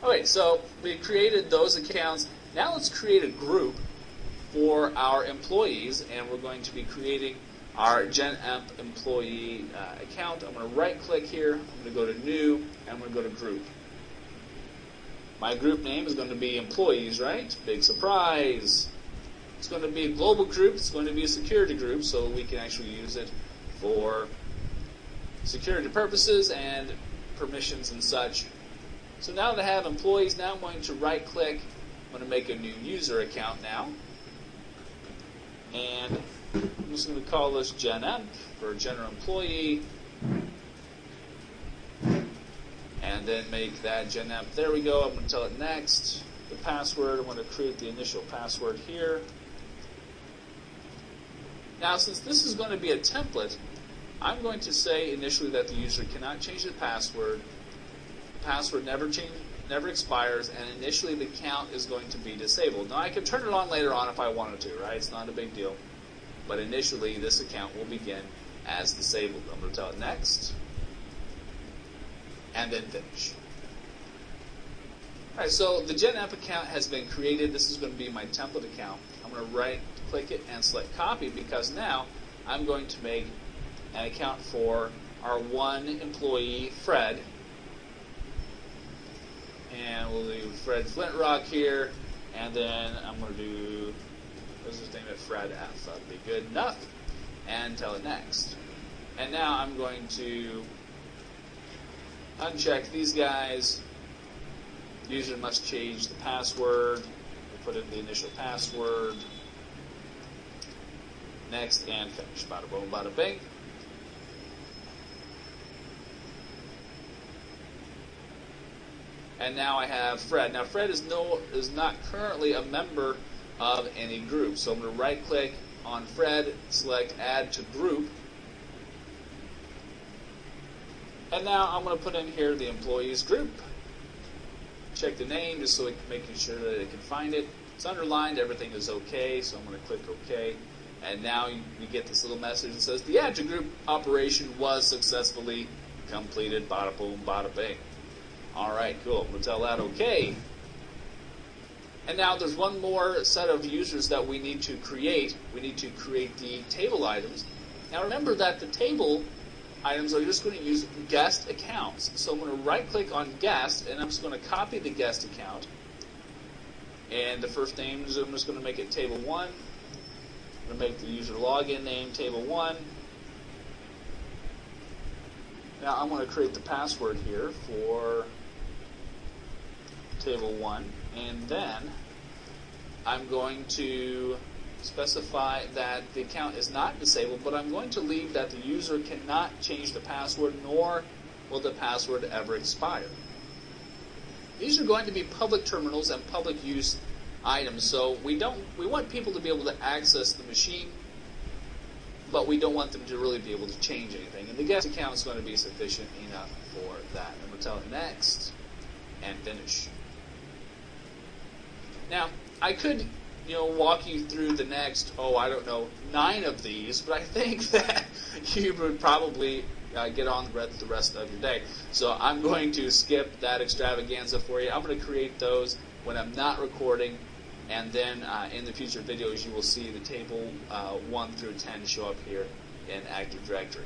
Okay, so we created those accounts. Now let's create a group for our employees, and we're going to be creating our GenEmp employee account. I'm going to right click here, I'm going to go to new, and I'm going to go to group. My group name is going to be employees, right? Big surprise. It's going to be a global group, it's going to be a security group, so we can actually use it for security purposes and permissions and such. So now that I have employees, now I'm going to right click, I'm going to make a new user account now. And I'm just going to call this GenEmp for general employee. And then make that GenEmp. There we go. I'm going to tell it next. The password, I'm going to create the initial password here. Now, since this is going to be a template, I'm going to say initially that the user cannot change the password. The password never expires, and initially the account is going to be disabled. Now, I can turn it on later on if I wanted to, right? It's not a big deal. But initially, this account will begin as disabled. I'm going to tell it next, and then finish. All right, so the GenEmp account has been created. This is going to be my template account. I'm going to right-click it and select copy, because now I'm going to make an account for our one employee, Fred. And we'll do Fred Flintrock here, and then I'm going to do, let's just name it Fred F. That'll be good enough, and tell it next. And now I'm going to uncheck these guys. User must change the password. We'll put in the initial password. Next, and finish. Bada boom, bada bing. And now I have Fred. Now Fred is not currently a member of any group. So I'm going to right click on Fred, select add to group. And now I'm going to put in here the employees group. Check the name just so it can making sure that it can find it. It's underlined, everything is okay, so I'm going to click OK. And now you get this little message that says the add to group operation was successfully completed. Bada boom, bada bing. Alright, cool. We'll tell that OK. And now there's one more set of users that we need to create. We need to create the table items. Now remember that the table items are just going to use guest accounts. So I'm going to right click on guest, and I'm just going to copy the guest account. And the first name is, I'm just going to make it table 1. I'm going to make the user login name table 1. Now I'm going to create the password here for table 1, and then I'm going to specify that the account is not disabled, but I'm going to leave that the user cannot change the password, nor will the password ever expire. These are going to be public terminals and public use items, so we want people to be able to access the machine, but we don't want them to really be able to change anything. And the guest account is going to be sufficient enough for that. And we'll tell it next and finish. Now, I could walk you through the next, 9 of these, but I think that you would probably get on the rest of your day. So I'm going to skip that extravaganza for you. I'm going to create those when I'm not recording, and then in the future videos you will see the table 1 through 10 show up here in Active Directory.